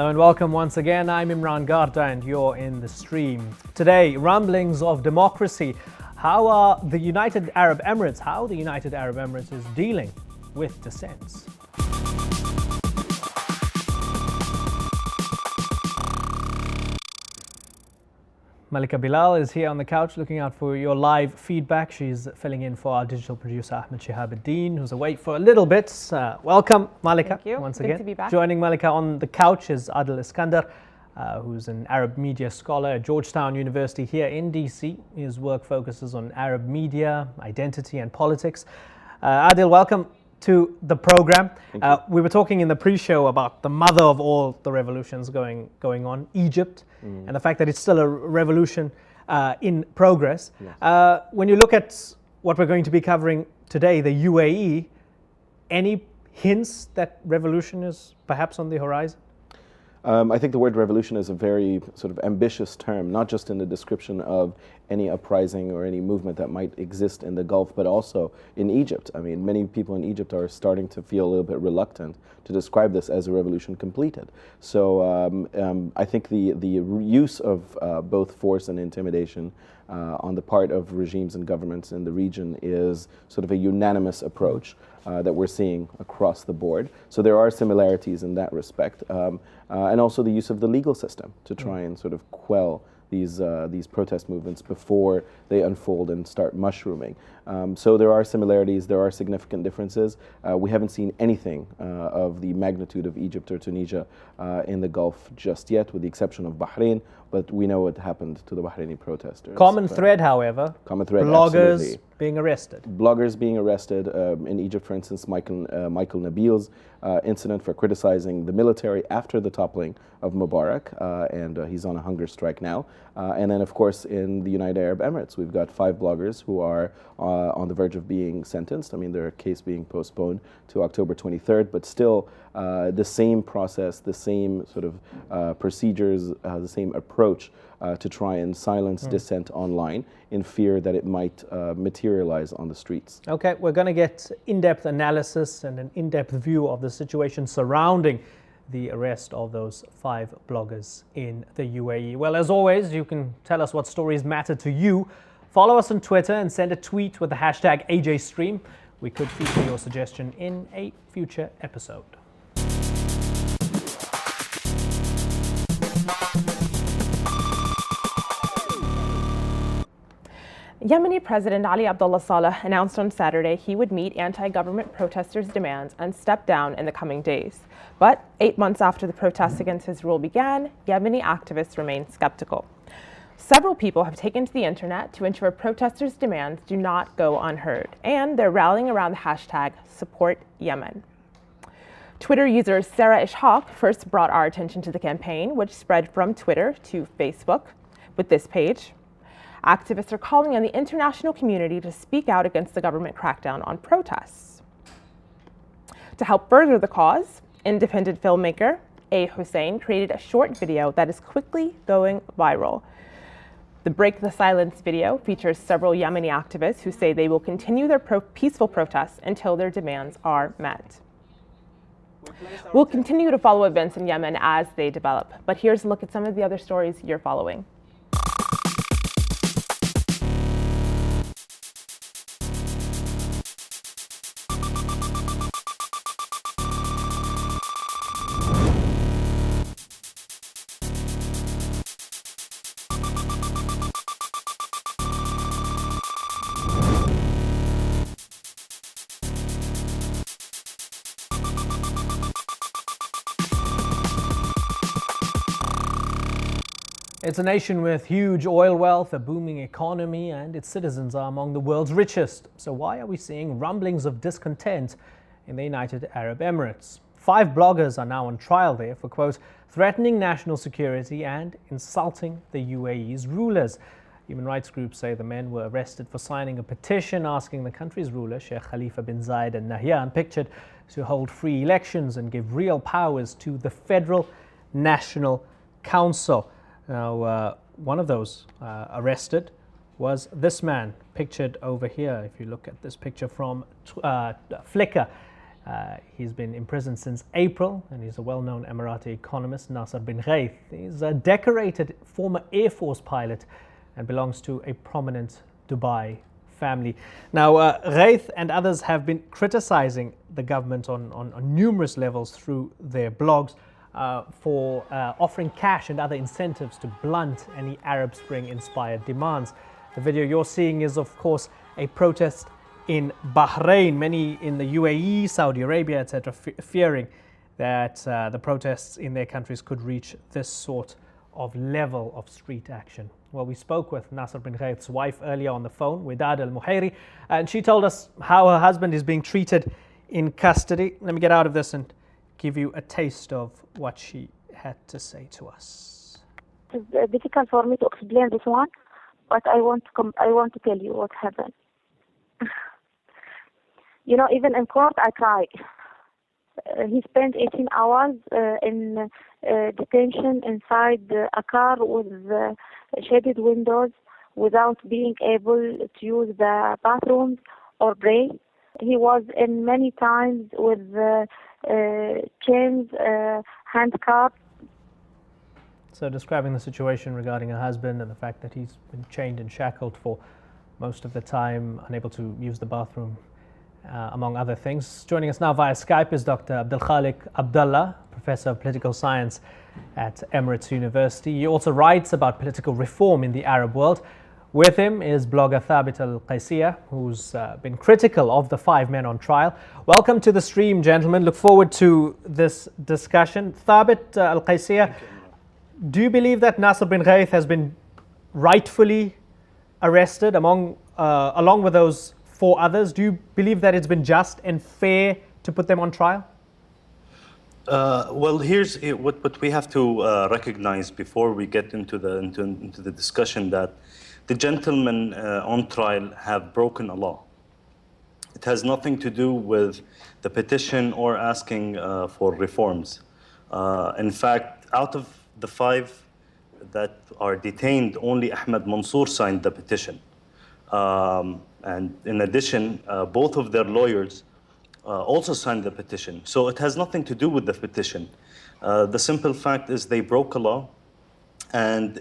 Hello and welcome once again. I'm Imran Garda and you're in the stream. Today, rumblings of democracy. How the United Arab Emirates is dealing with dissents. Malika Bilal is here on the couch looking out for your live feedback. She's filling in for our digital producer Ahmed Shihabuddin, who's away for a little bit. Welcome, Malika. Thank you. Once Good again. to be back. Joining Malika on the couch is Adil Iskandar, who's an Arab media scholar at Georgetown University here in DC. His work focuses on Arab media, identity and politics. Adil, welcome to the program. We were talking in the pre-show about the mother of all the revolutions going on, Egypt, and the fact that it's still a revolution in progress. Yes. When you look at what we're going to be covering today, the UAE, any hints that revolution is perhaps on the horizon? I think the word revolution is a very sort of ambitious term, not just in the description of any uprising or any movement that might exist in the Gulf, but also in Egypt. I mean, many people in Egypt are starting to feel a little bit reluctant to describe this as a revolution completed. So I think the use of both force and intimidation on the part of regimes and governments in the region is sort of a unanimous approach that we're seeing across the board. So there are similarities in that respect. And also the use of the legal system to try and sort of quell these protest movements before they unfold and start mushrooming. So there are similarities, there are significant differences. We haven't seen anything of the magnitude of Egypt or Tunisia in the Gulf just yet, with the exception of Bahrain, but we know what happened to the Bahraini protesters. Common thread, however, bloggers absolutely. Being arrested. Bloggers being arrested. In Egypt, for instance, Michael Nabil's incident for criticizing the military after the toppling of Mubarak, and he's on a hunger strike now. And then, of course, in the United Arab Emirates, we've got 5 bloggers who are on the verge of being sentenced. I mean, their case being postponed to October 23rd, but still the same process, the same sort of procedures, the same approach to try and silence dissent online in fear that it might materialize on the streets. Okay, we're going to get in-depth analysis and an in-depth view of the situation surrounding the arrest of those 5 bloggers in the UAE. Well, as always, you can tell us what stories matter to you. Follow us on Twitter and send a tweet with the hashtag AJStream. We could feature your suggestion in a future episode. Yemeni President Ali Abdullah Saleh announced on Saturday he would meet anti-government protesters' demands and step down in the coming days. But 8 months after the protests against his rule began, Yemeni activists remain skeptical. Several people have taken to the internet to ensure protesters' demands do not go unheard, and they're rallying around the hashtag #SupportYemen. Twitter user Sarah Ishaq first brought our attention to the campaign, which spread from Twitter to Facebook with this page. Activists are calling on the international community to speak out against the government crackdown on protests. To help further the cause, independent filmmaker A. Hussein created a short video that is quickly going viral. The Break the Silence video features several Yemeni activists who say they will continue their peaceful protests until their demands are met. We'll continue to follow events in Yemen as they develop, but here's a look at some of the other stories you're following. It's a nation with huge oil wealth, a booming economy, and its citizens are among the world's richest. So why are we seeing rumblings of discontent in the United Arab Emirates? 5 bloggers are now on trial there for, quote, threatening national security and insulting the UAE's rulers. Human rights groups say the men were arrested for signing a petition asking the country's ruler, Sheikh Khalifa bin Zayed Al Nahyan, pictured, to hold free elections and give real powers to the Federal National Council. Now, one of those arrested was this man, pictured over here. If you look at this picture from Flickr, He's been imprisoned since April, and he's a well-known Emirati economist, Nasser bin Ghaith. He's a decorated former Air Force pilot and belongs to a prominent Dubai family. Now, Ghaith and others have been criticizing the government on numerous levels through their blogs for offering cash and other incentives to blunt any Arab Spring-inspired demands. The video you're seeing is, of course, a protest in Bahrain. Many in the UAE, Saudi Arabia, etc., fearing that the protests in their countries could reach this sort of level of street action. Well, we spoke with Nasser bin Ghaith's wife earlier on the phone, Widad al-Muhairi, and she told us how her husband is being treated in custody. Let me get out of this and give you a taste of what she had to say to us. It's difficult for me to explain this one, but I want to tell you what happened. Even in court, I cried. He spent 18 hours in detention inside a car with shaded windows without being able to use the bathrooms or pray. He was in many times with chains, handcuffs. So describing the situation regarding her husband and the fact that he's been chained and shackled for most of the time, unable to use the bathroom, among other things. Joining us now via Skype is Dr. Abdelkhalik Abdallah, Professor of Political Science at Emirates University. He also writes about political reform in the Arab world. With him is blogger Thabit Al-Qaysiyah, who's been critical of the 5 men on trial. Welcome to the stream, gentlemen. Look forward to this discussion. Thabit Al-Qaysiyah, do you believe that Nasser bin Ghaith has been rightfully arrested along with those 4 others? Do you believe that it's been just and fair to put them on trial? Well, here's what we have to recognize before we get into the discussion, that the gentlemen on trial have broken a law. It has nothing to do with the petition or asking for reforms. In fact, out of the 5 that are detained, only Ahmed Mansour signed the petition. And in addition, both of their lawyers also signed the petition. So it has nothing to do with the petition. The simple fact is they broke a law, and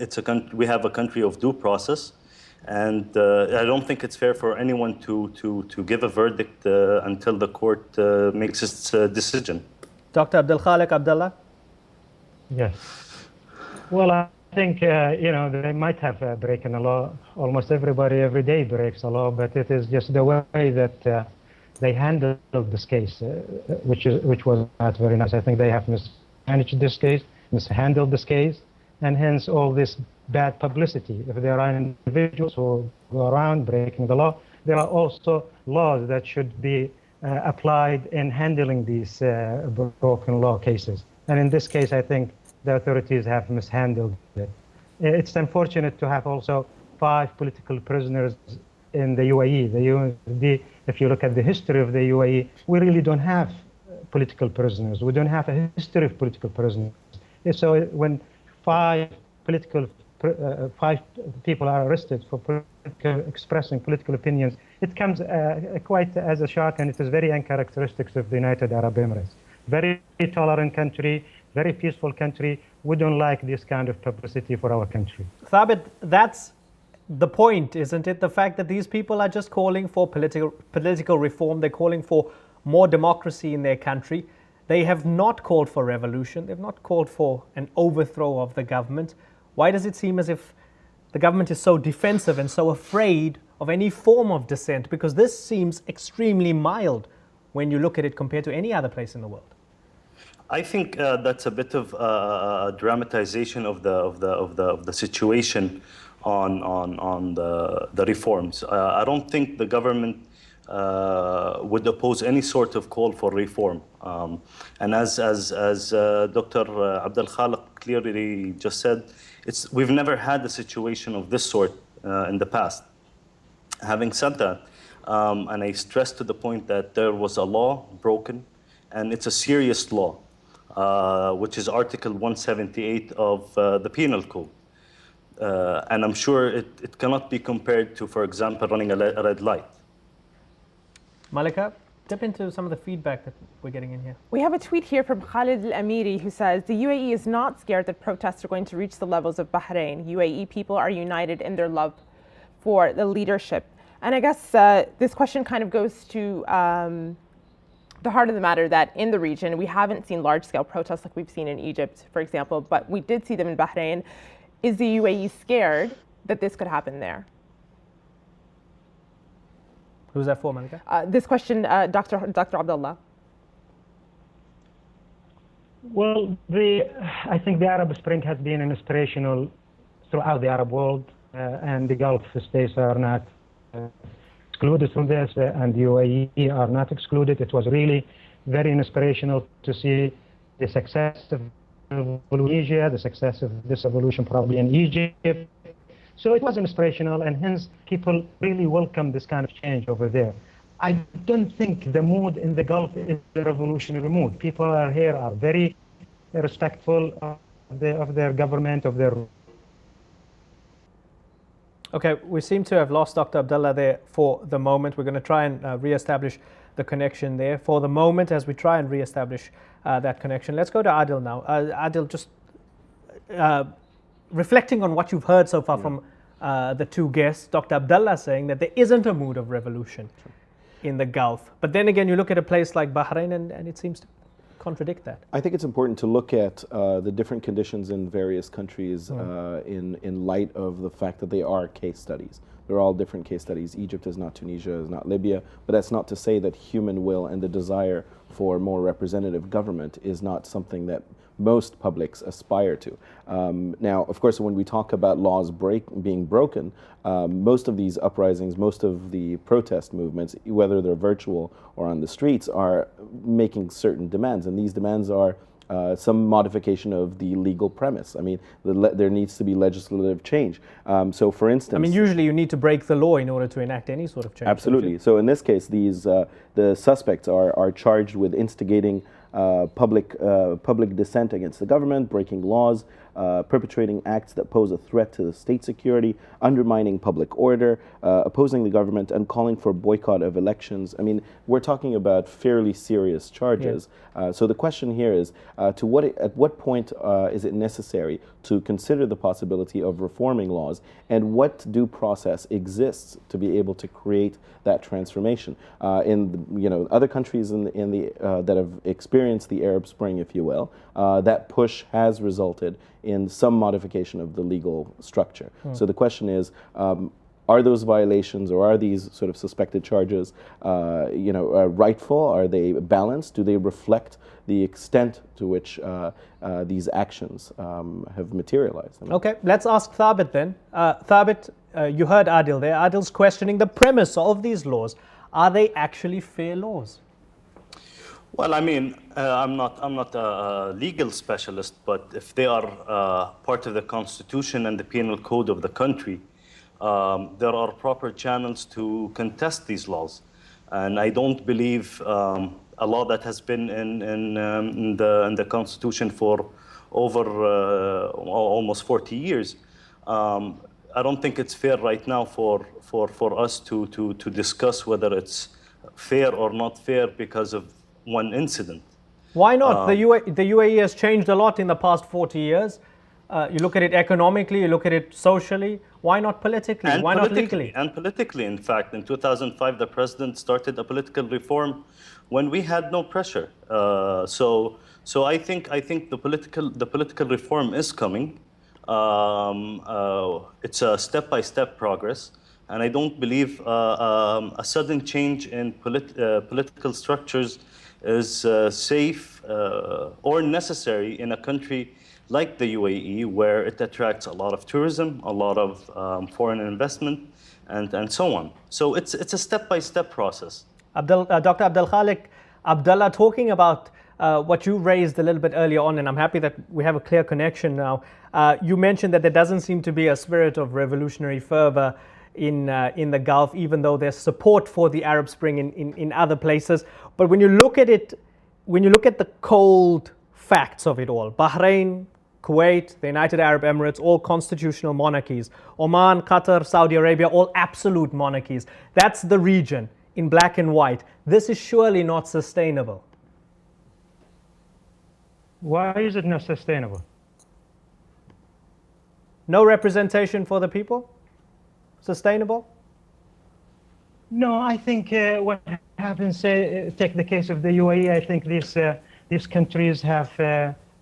we have a country of due process. And I don't think it's fair for anyone to give a verdict until the court makes its decision. Dr. Abdelkhalik Abdallah? Yes. Well, I think, they might have broken a law. Almost everybody every day breaks a law, but it is just the way that they handled this case, which was not very nice. I think they have mismanaged this case, mishandled this case, and hence all this bad publicity. If there are individuals who go around breaking the law, there are also laws that should be applied in handling these broken law cases. And in this case, I think the authorities have mishandled it. It's unfortunate to have also 5 political prisoners in the UAE. If you look at the history of the UAE, we really don't have political prisoners. We don't have a history of political prisoners. So when 5 people are arrested for expressing political opinions, it comes quite as a shock, and it is very uncharacteristic of the United Arab Emirates. Very tolerant country, very peaceful country. We don't like this kind of publicity for our country. Thabit, that's the point, isn't it? The fact that these people are just calling for political reform. They're calling for more democracy in their country. They have not called for revolution. They've not called for an overthrow of the government. Why does it seem as if the government is so defensive and so afraid of any form of dissent? Because this seems extremely mild when you look at it compared to any other place in the world. I think that's a bit of a dramatization of the situation on the reforms. I don't think the government would oppose any sort of call for reform. And as Dr. Abdelkhalik clearly just said, we've never had a situation of this sort in the past. Having said that, and I stress to the point that there was a law broken, and it's a serious law, which is Article 178 of the Penal Code. And I'm sure it cannot be compared to, for example, running a red light. Malika, dip into some of the feedback that we're getting in here. We have a tweet here from Khalid Al-Amiri who says, the UAE is not scared that protests are going to reach the levels of Bahrain. UAE people are united in their love for the leadership. And I guess this question kind of goes to the heart of the matter, that in the region, we haven't seen large-scale protests like we've seen in Egypt, for example, but we did see them in Bahrain. Is the UAE scared that this could happen there? Who's that for, Malika? This question, Dr. Abdullah. Well, I think the Arab Spring has been inspirational throughout the Arab world, and the Gulf states are not excluded from this, and the UAE are not excluded. It was really very inspirational to see the success of Tunisia, the success of this evolution probably in Egypt. So it was inspirational, and hence people really welcome this kind of change over there. I don't think the mood in the Gulf is the revolutionary mood. People are here are very respectful of their government, of their. Okay, we seem to have lost Dr. Abdullah there for the moment. We're going to try and re-establish the connection there for the moment as we try and re-establish that connection. Let's go to Adil now. Adil, just reflecting on what you've heard so far from the two guests, Dr. Abdullah saying that there isn't a mood of revolution in the Gulf. But then again, you look at a place like Bahrain and it seems to contradict that. I think it's important to look at the different conditions in various countries in light of the fact that they are case studies. They're all different case studies. Egypt is not Tunisia, is not Libya, but that's not to say that human will and the desire for more representative government is not something that most publics aspire to. Now, of course, when we talk about laws being broken, most of these uprisings, most of the protest movements, whether they're virtual or on the streets, are making certain demands, and these demands are some modification of the legal premise. I mean, there needs to be legislative change. So, for instance, I mean, usually you need to break the law in order to enact any sort of change. Absolutely. So in this case, the suspects are charged with instigating public dissent against the government, breaking laws, perpetrating acts that pose a threat to the state security, undermining public order, opposing the government, and calling for boycott of elections. I mean, we're talking about fairly serious charges. Yeah. So the question here is, at what point is it necessary to consider the possibility of reforming laws, and what due process exists to be able to create that transformation? In other countries that have experienced the Arab Spring, if you will, that push has resulted in some modification of the legal structure. So the question is, are those violations, or are these sort of suspected charges, rightful? Are they balanced? Do they reflect the extent to which these actions have materialized? Okay, let's ask Thabit then. Thabit, you heard Adil there. Adil's questioning the premise of these laws. Are they actually fair laws? Well, I mean, I'm not a legal specialist, but if they are part of the constitution and the penal code of the country, there are proper channels to contest these laws. And I don't believe a law that has been in the constitution for over almost 40 years. I don't think it's fair right now for us to discuss whether it's fair or not fair because of one incident. Why not? The UAE has changed a lot in the past 40 years. You look at it economically, you look at it socially. Why not politically? Why not legally? And politically, in fact, in 2005, the president started a political reform when we had no pressure. So I think the political reform is coming. It's a step-by-step progress, and I don't believe a sudden change in political structures is safe or necessary in a country like the UAE, where it attracts a lot of tourism, a lot of foreign investment, and so on. So it's a step-by-step process. Dr. Abdul Khalik Abdullah, talking about what you raised a little bit earlier on, and I'm happy that we have a clear connection now. You mentioned that there doesn't seem to be a spirit of revolutionary fervor in the Gulf, even though there's support for the Arab Spring in other places. But when you look at it, when you look at the cold facts of it all, Bahrain, Kuwait, the United Arab Emirates, all constitutional monarchies. Oman, Qatar, Saudi Arabia, all absolute monarchies. That's the region. in black and white. This is surely not sustainable. Why is it not sustainable? No representation for the people? Sustainable? No, I think what happens, take the case of the UAE, I think these countries have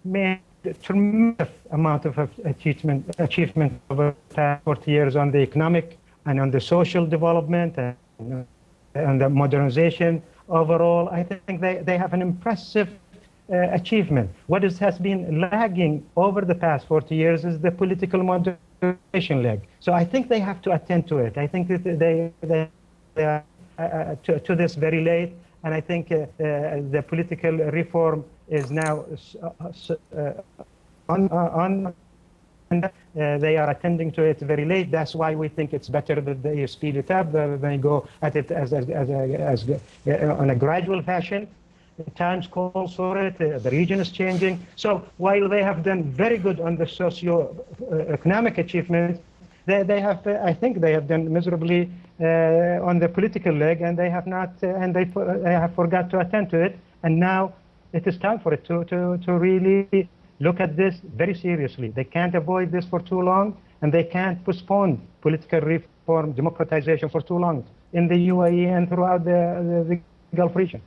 made a tremendous amount of achievement over the past 40 years on the economic and on the social development and the modernization. Overall, I think they have an impressive achievement. What has been lagging over the past 40 years is the political modernization leg. So I think they have to attend to it. I think that they are to this very late, and I think the political reform is now on they are attending to it very late. That's why we think it's better that they speed it up, that they go at it as on a gradual fashion. The times calls for it, the region is changing. So while they have done very good on the socio-economic achievements, they have, I think they have done miserably on the political leg, and they have not, and they have forgot to attend to it. And now it is time for it to really look at this very seriously. They can't avoid this for too long, and they can't postpone political reform, democratization for too long in the UAE and throughout the Gulf region.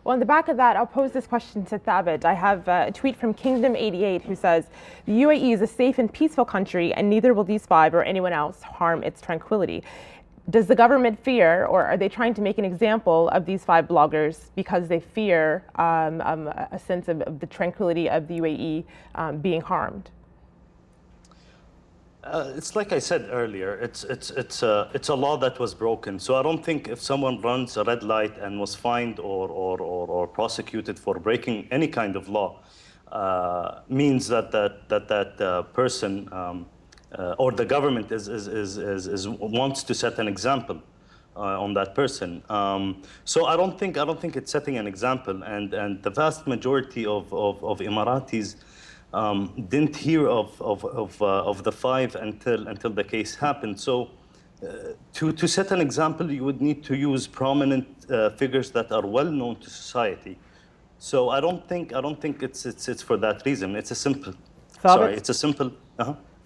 Well, on the back of that, I'll pose this question to Thabit. I have a tweet from Kingdom88 who says, the UAE is a safe and peaceful country, and neither will these five or anyone else harm its tranquility. Does the government fear, or are they trying to make an example of these five bloggers because they fear a sense of the tranquility of the UAE being harmed? It's like I said earlier, it's a law that was broken. So I don't think if someone runs a red light and was fined or prosecuted for breaking any kind of law, means that person or the government wants to set an example on that person. So I don't think it's setting an example, and the vast majority of Emiratis didn't hear of the five until the case happened. So to set an example, you would need to use prominent figures that are well known to society. So I don't think it's for that reason. It's a simple. Sorry, it's a simple.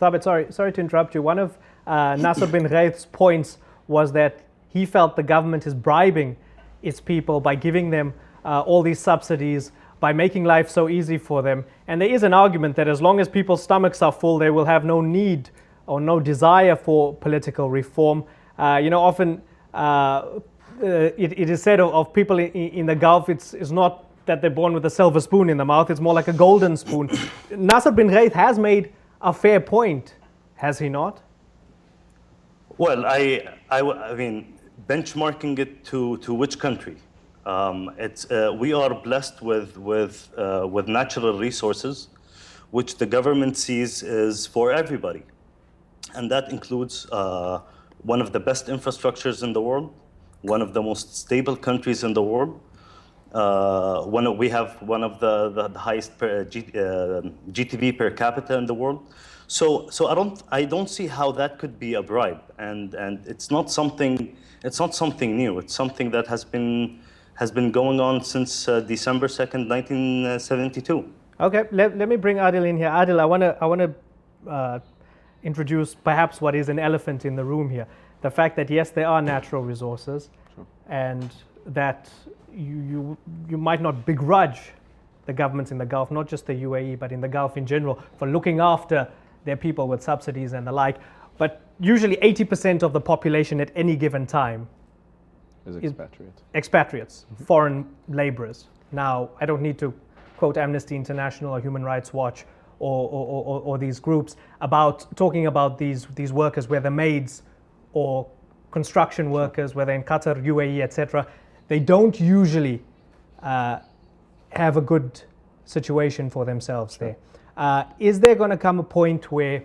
Thabit, sorry to interrupt you. One of Nasser bin Ghaith's points was that he felt the government is bribing its people by giving them all these subsidies, by making life so easy for them. And there is an argument that as long as people's stomachs are full, they will have no need or no desire for political reform. Often it is said of people in the Gulf, it's not that they're born with a silver spoon in the mouth, it's more like a golden spoon. Nasser bin Ghaith has made a fair point, has he not? Well, I mean, benchmarking it to which country? We are blessed with natural resources, which the government sees is for everybody, and that includes one of the best infrastructures in the world, one of the most stable countries in the world. We have one of the highest GTV per capita in the world. So I don't see how that could be a bribe, and it's not something new. It's something that has been going on since December 2nd, 1972. Okay, let me bring Adil in here. Adil, I want to introduce perhaps what is an elephant in the room here. The fact that yes, there are natural resources, sure, and that you might not begrudge the governments in the Gulf, not just the UAE, but in the Gulf in general, for looking after their people with subsidies and the like. But usually 80% of the population at any given time is expatriates. Expatriates, foreign laborers. Now, I don't need to quote Amnesty International or Human Rights Watch or these groups about talking about these workers, whether maids or construction workers, whether in Qatar, UAE, etc. They don't usually have a good situation for themselves there. Is there going to come a point where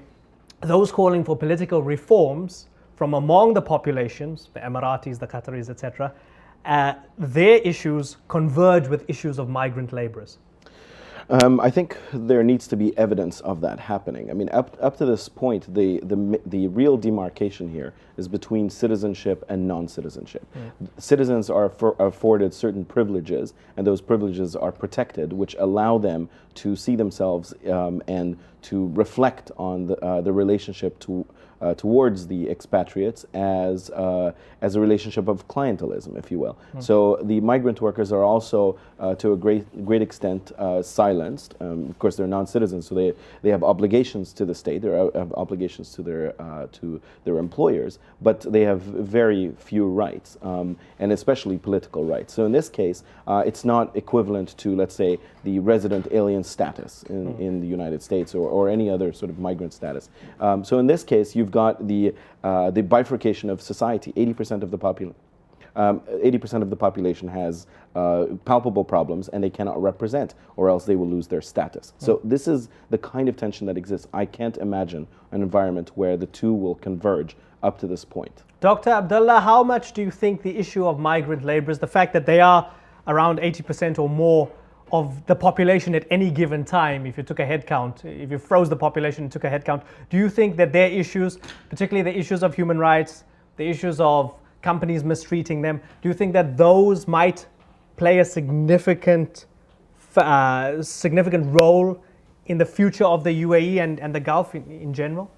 those calling for political reforms from among the populations, the Emiratis, the Qataris, etc., their issues converge with issues of migrant laborers? I think there needs to be evidence of that happening. I mean, up to this point, the real demarcation here is between citizenship and non-citizenship. Citizens are afforded certain privileges, and those privileges are protected, which allow them to see themselves and to reflect on the relationship towards the expatriates as a relationship of clientelism, if you will. So the migrant workers are also, to a great extent, silenced. Of course, they're non-citizens, so they have obligations to the state. They have obligations to their employers, but they have very few rights, and especially political rights. So in this case, it's not equivalent to, let's say, the resident alien status in the United States or any other sort of migrant status. So in this case, you've got the bifurcation of society. 80% of the population. 80% of the population has palpable problems, and they cannot represent, or else they will lose their status. So this is the kind of tension that exists. I can't imagine an environment where the two will converge up to this point. Dr. Abdullah, how much do you think the issue of migrant laborers, the fact that they are around 80% or more of the population at any given time, if you took a head count, if you froze the population and took a head count, do you think that their issues, particularly the issues of human rights, the issues of companies mistreating them, do you think that those might play a significant role in the future of the UAE and the Gulf in general?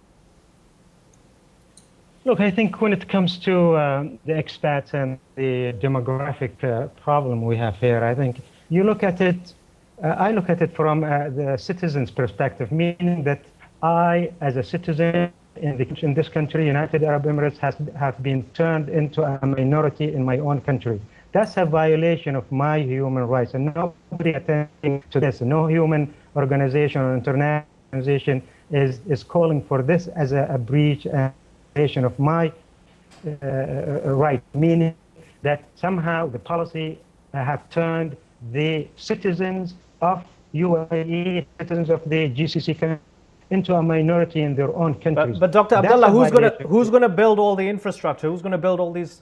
Look, I think when it comes to the expats and the demographic problem we have here, I think you look at it, I look at it from the citizen's perspective, meaning that I, as a citizen in this country, United Arab Emirates, have been turned into a minority in my own country. That's a violation of my human rights, and nobody attending to this. No human organization or international organization is calling for this as a breach and violation of my right, meaning that somehow the policy have turned the citizens of UAE, citizens of the GCC country, into a minority in their own countries. But Dr. Abdullah, who's going to build all the infrastructure? Who's going to build all these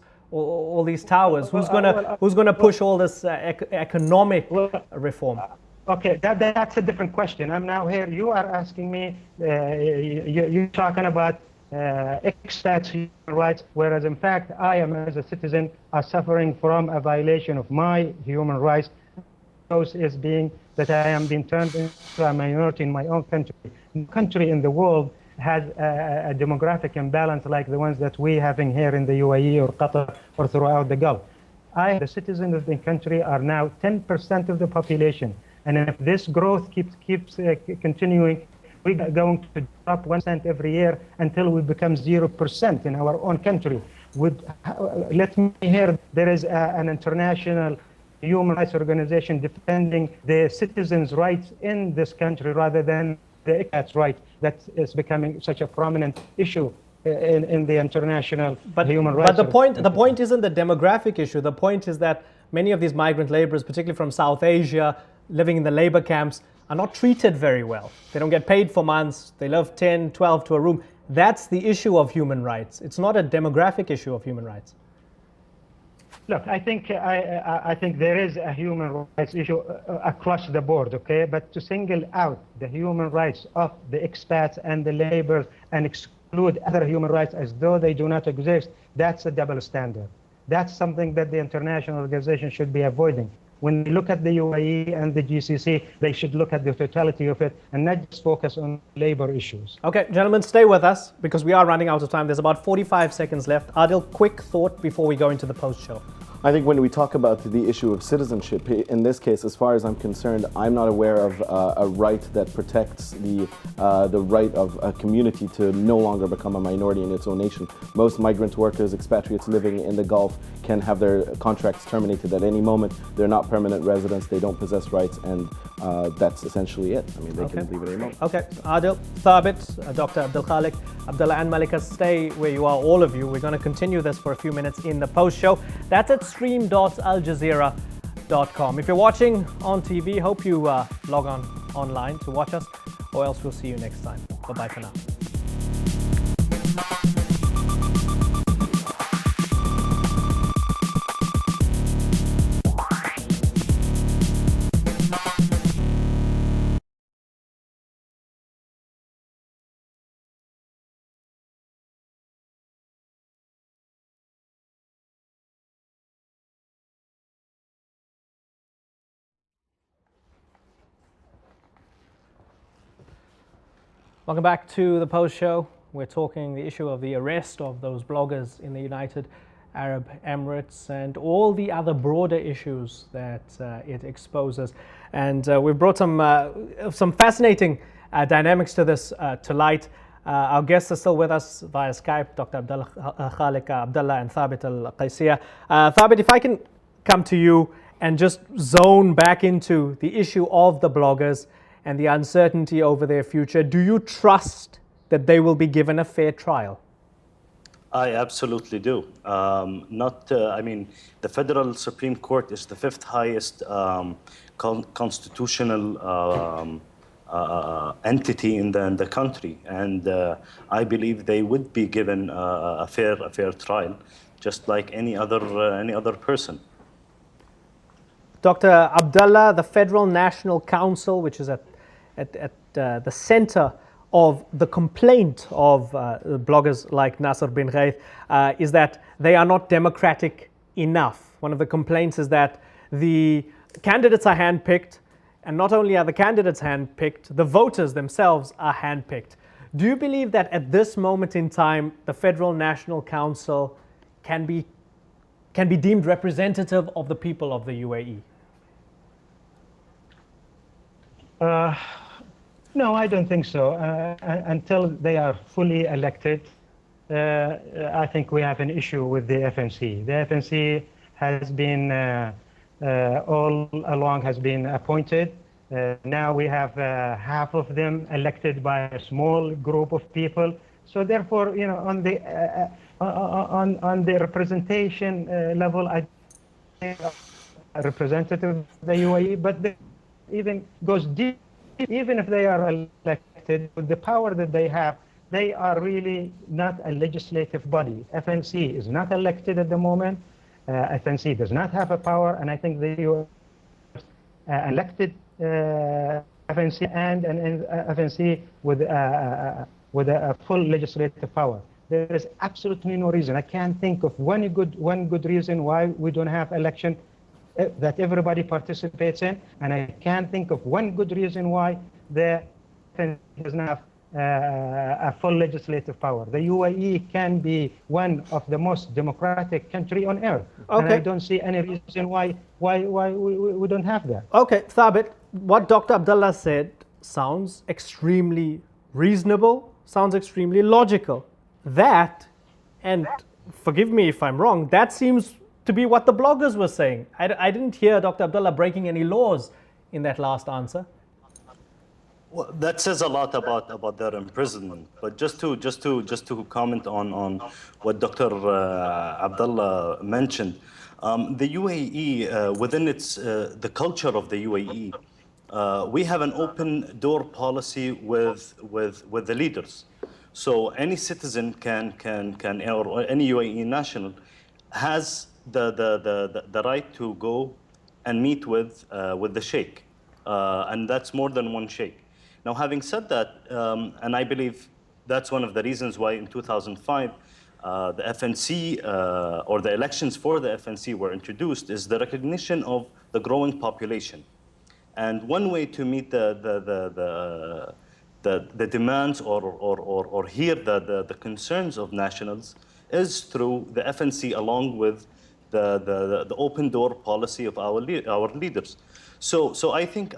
towers? Who's going to push all this economic reform? Okay, that's a different question. I'm now here. You are asking me. You're talking about expats' human rights, whereas in fact I am, as a citizen, are suffering from a violation of my human rights. Those is being that I am being turned into a minority in my own country. No country in the world has a demographic imbalance like the ones that we having here in the UAE or Qatar or throughout the Gulf. The citizens of the country are now 10% of the population, and if this growth keeps continuing, we're going to drop 1% every year until we become 0% in our own country. Let me hear, there is an international human rights organization defending the citizens' rights in this country rather than the expats' right that is becoming such a prominent issue in the international human rights. But the point isn't the demographic issue. The point is that many of these migrant laborers, particularly from South Asia, living in the labor camps, are not treated very well. They don't get paid for months. They live 10, 12 to a room. That's the issue of human rights. It's not a demographic issue of human rights. Look, I think there is a human rights issue across the board, okay? But to single out the human rights of the expats and the laborers and exclude other human rights as though they do not exist, that's a double standard. That's something that the international organization should be avoiding. When they look at the UAE and the GCC, they should look at the totality of it and not just focus on labor issues. Okay, gentlemen, stay with us because we are running out of time. There's about 45 seconds left. Adil, quick thought before we go into the post-show. I think when we talk about the issue of citizenship, in this case, as far as I'm concerned, I'm not aware of a right that protects the right of a community to no longer become a minority in its own nation. Most migrant workers, expatriates living in the Gulf can have their contracts terminated at any moment. They're not permanent residents, they don't possess rights, and that's essentially it. I mean, they can leave at any moment. Okay, Adil, Thabit, Dr. Abdul Khalik, Abdullah and Malika, stay where you are, all of you. We're going to continue this for a few minutes in the post-show. That's it. stream.aljazeera.com. If you're watching on TV, hope you log on online to watch us, or else we'll see you next time. Bye-bye for now. Welcome back to the Post Show. We're talking the issue of the arrest of those bloggers in the United Arab Emirates and all the other broader issues that it exposes. And we've brought some fascinating dynamics to this to light. Our guests are still with us via Skype, Dr. Khalik Abdullah and Thabit Al-Qaisiyya. Thabit, if I can come to you and just zone back into the issue of the bloggers and the uncertainty over their future, do you trust that they will be given a fair trial? I absolutely do. I mean, the Federal Supreme Court is the fifth highest constitutional entity in the country, and I believe they would be given a fair trial, just like any other person. Dr. Abdullah, the Federal National Council, which is at the center of the complaint of bloggers like Nasser bin Ghaith, is that they are not democratic enough. One of the complaints is that the candidates are handpicked, and not only are the candidates handpicked, the voters themselves are handpicked. Do you believe that at this moment in time, the Federal National Council can be deemed representative of the people of the UAE? No, I don't think so. Until they are fully elected, I think we have an issue with the FNC. The FNC has been all along has been appointed. Now we have half of them elected by a small group of people. So therefore, you know, on the representation level, I think representative of the UAE, but even goes deep. Even if they are elected, with the power that they have, they are really not a legislative body. FNC is not elected at the moment. FNC does not have a power, and I think the elected FNC and an FNC with a full legislative power. There is absolutely no reason. I can't think of one good reason why we don't have election that everybody participates in, and I can't think of one good reason why the FNC does not have a full legislative power. The UAE can be one of the most democratic country on earth, and I don't see any reason why we don't have that. Okay, Thabit, what Dr. Abdullah said sounds extremely reasonable, sounds extremely logical. That, and forgive me if I'm wrong, that seems to be what the bloggers were saying. I didn't hear Dr. Abdullah breaking any laws in that last answer. Well, that says a lot about their imprisonment. But just to comment on what Dr. Abdullah mentioned, the UAE within its the culture of the UAE, we have an open door policy with the leaders. So any citizen can or any UAE national has the right to go and meet with the sheikh, and that's more than one sheikh. Now, having said that, and I believe that's one of the reasons why in 2005 the FNC or the elections for the FNC were introduced, is the recognition of the growing population, and one way to meet the demands or hear the concerns of nationals is through the FNC, along with the open door policy of our leaders. So I think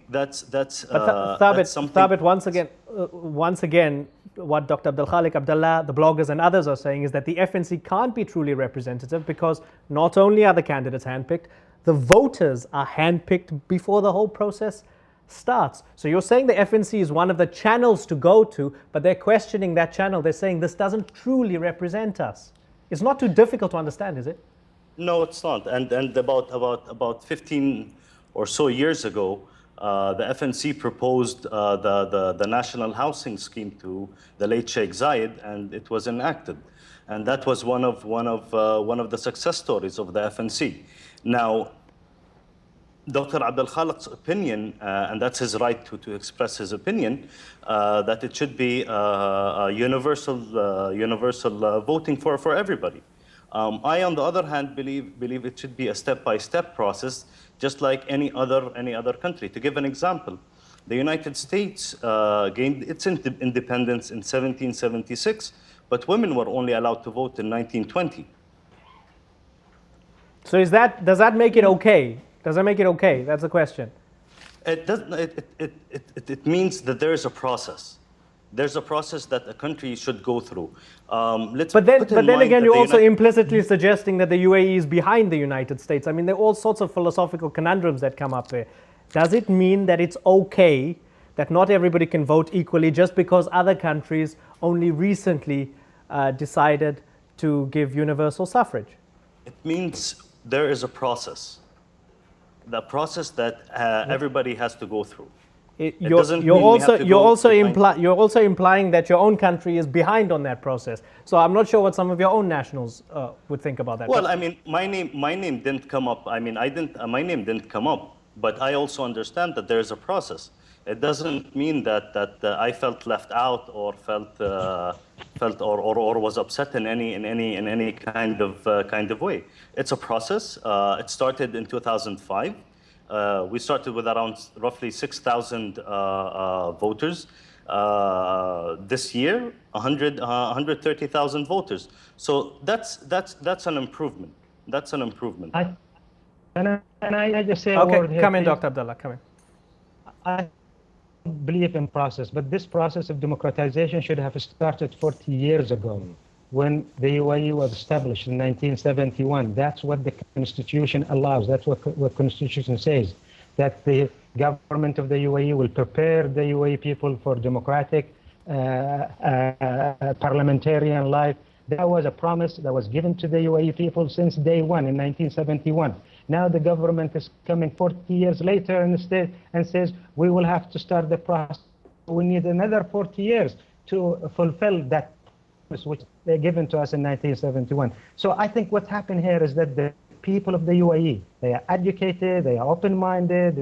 that's something. Thabit, once again, what Dr. Abdul Khalik Abdullah, the bloggers and others are saying is that the FNC can't be truly representative because not only are the candidates handpicked, the voters are handpicked before the whole process starts. So you're saying the FNC is one of the channels to go to, but they're questioning that channel. They're saying this doesn't truly represent us. It's not too difficult to understand, is it? No, it's not. And about 15 or so years ago, the FNC proposed the national housing scheme to the late Sheikh Zayed, and it was enacted. And that was one of the success stories of the FNC. Now, Dr. Abdul Khalik's opinion, and that's his right to express his opinion, that it should be universal voting for everybody. I, on the other hand, believe it should be a step-by-step process, just like any other country. To give an example, The United States gained its independence in 1776, but women were only allowed to vote in 1920. So does that make it okay? Does that make it okay? That's the question. It doesn't. It means that there is a process. There's a process that a country should go through. But then again, you're also implicitly suggesting that the UAE is behind the United States. I mean, there are all sorts of philosophical conundrums that come up there. Does it mean that it's okay that not everybody can vote equally just because other countries only recently decided to give universal suffrage? It means there is a process. The process that everybody has to go through. You're also implying that your own country is behind on that process. So I'm not sure what some of your own nationals would think about that. Well, I mean, my name didn't come up. I mean, my name didn't come up. But I also understand that there is a process. It doesn't mean that I felt left out or felt or was upset in any kind of way. It's a process. It started in 2005. We started with around roughly 6,000 voters. This year, 130,000 voters. So that's an improvement. That's an improvement. I just say okay, come in, Dr. Abdullah, come in. I believe in process, but this process of democratization should have started 40 years ago when the UAE was established in 1971. That's what the Constitution allows. That's what Constitution says, that the government of the UAE will prepare the UAE people for democratic parliamentarian life. That was a promise that was given to the UAE people since day one in 1971. Now the government is coming 40 years later and says we will have to start the process. We need another 40 years to fulfill that promise which they given to us in 1971. So I think what happened here is that the people of the UAE, they are educated, they are open-minded,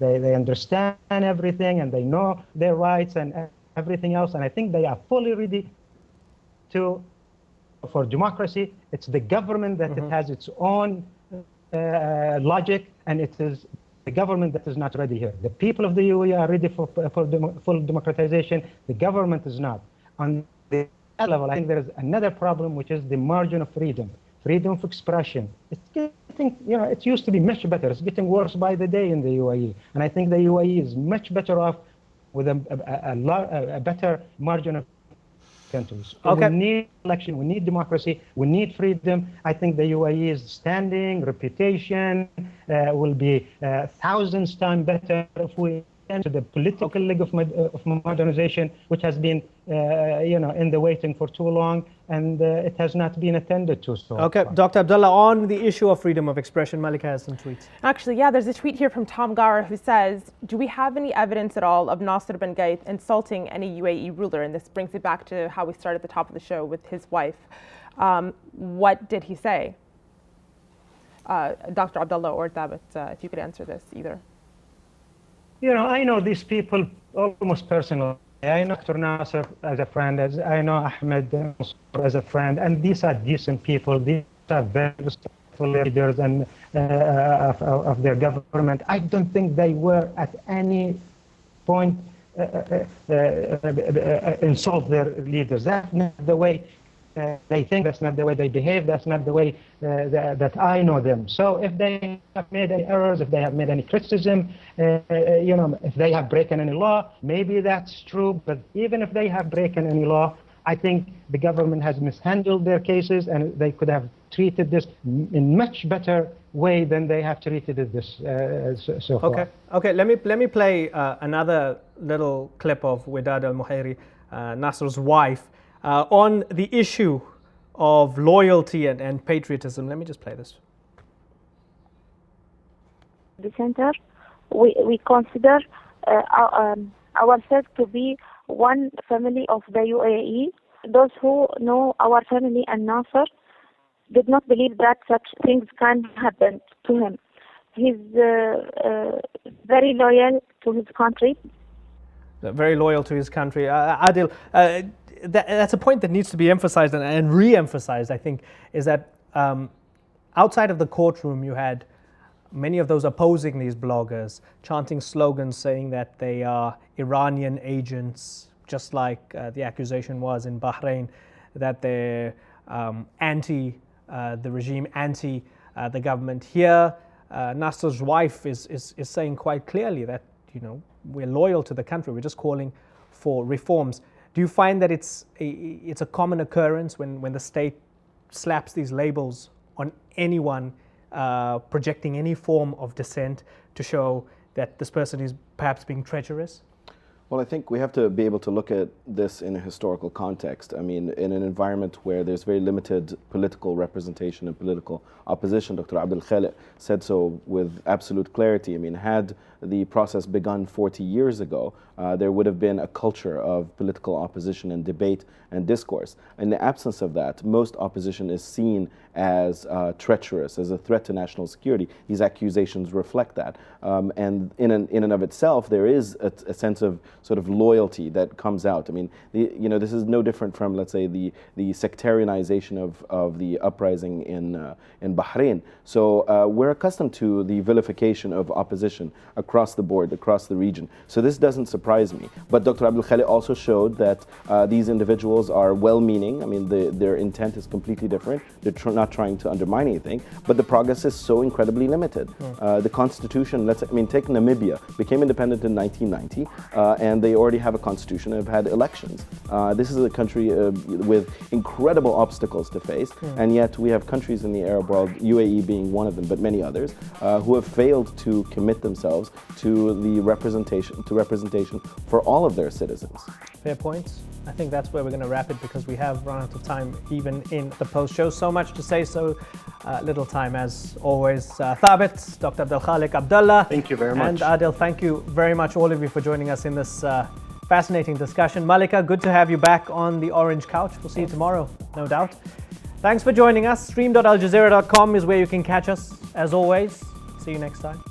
they understand everything, and they know their rights and everything else. And I think they are fully ready for democracy. It's the government that it has its own logic, and it is the government that is not ready here. The people of the UAE are ready for full democratization. The government is not. On the other level, I think there is another problem, which is the margin of freedom of expression. It's getting, it used to be much better. It's getting worse by the day in the UAE, and I think the UAE is much better off with a better margin of countries. Okay. We need election, we need democracy, we need freedom. I think the UAE's standing, reputation will be 1,000 times better if we enter the political leg of modernization, which has been in the waiting for too long, and it has not been attended to so Okay, far. Dr. Abdullah, on the issue of freedom of expression, Malika has some tweets. Actually, yeah, there's a tweet here from Tom Gara who says, do we have any evidence at all of Nasser bin Ghaith insulting any UAE ruler? And this brings it back to how we started at the top of the show with his wife. What did he say? Dr. Abdullah or Thabit, if you could answer this either. I know these people almost personally. I know Dr. Nasser as a friend, as I know Ahmed as a friend, and these are decent people. These are very respectful leaders and of their government. I don't think they were at any point insult their leaders. That's not the way they think. That's not the way they behave. That's not the way that I know them. So if they have made any errors, if they have made any criticism, if they have broken any law, maybe that's true. But even if they have broken any law, I think the government has mishandled their cases, and they could have treated this in much better way than they have treated it this so far. Okay. Let me play another little clip of Wedad al-Muhairi, Nasser's wife, on the issue of loyalty and patriotism. Let me just play this. The center, we consider ourselves to be one family of the UAE. Those who know our family and Nasser did not believe that such things can happen to him. He's very loyal to his country. Very loyal to his country. Adil, that's a point that needs to be emphasized and re-emphasized, I think, is that outside of the courtroom you had many of those opposing these bloggers chanting slogans saying that they are Iranian agents, just like the accusation was in Bahrain, that they're anti the regime, anti the government. Here, Nasser's wife is saying quite clearly that, you know, we're loyal to the country, we're just calling for reforms. Do you find that it's a common occurrence when the state slaps these labels on anyone projecting any form of dissent to show that this person is perhaps being treacherous? Well, I think we have to be able to look at this in a historical context. I mean, in an environment where there's very limited political representation and political opposition, Dr. Abdel Khaliq said so with absolute clarity. I mean, had the process begun 40 years ago, there would have been a culture of political opposition and debate and discourse. In the absence of that, most opposition is seen as treacherous, as a threat to national security. These accusations reflect that. And in and of itself, there is a sense of sort of loyalty that comes out. I mean, you know, this is no different from, let's say, the sectarianization of the uprising in Bahrain. So we're accustomed to the vilification of opposition across the board, across the region. So this doesn't surprise me. But Dr. Abdel Khaliq also showed that these individuals are well-meaning. I mean, their intent is completely different. They're not trying to undermine anything, but the progress is so incredibly limited. The constitution, take Namibia, became independent in 1990, and they already have a constitution and have had elections. This is a country with incredible obstacles to face, and yet we have countries in the Arab world, UAE being one of them, but many others, who have failed to commit themselves to the representation for all of their citizens. Fair points. I think that's where we're going to wrap it, because we have run out of time even in the post show. So much to say, so little time as always. Thabit, Dr. Abdel Khaliq Abdullah. Thank you very much. And Adil, thank you very much, all of you, for joining us in this fascinating discussion. Malika, good to have you back on the Orange Couch. We'll see you tomorrow, no doubt. Thanks for joining us. Stream.aljazeera.com is where you can catch us, as always. See you next time.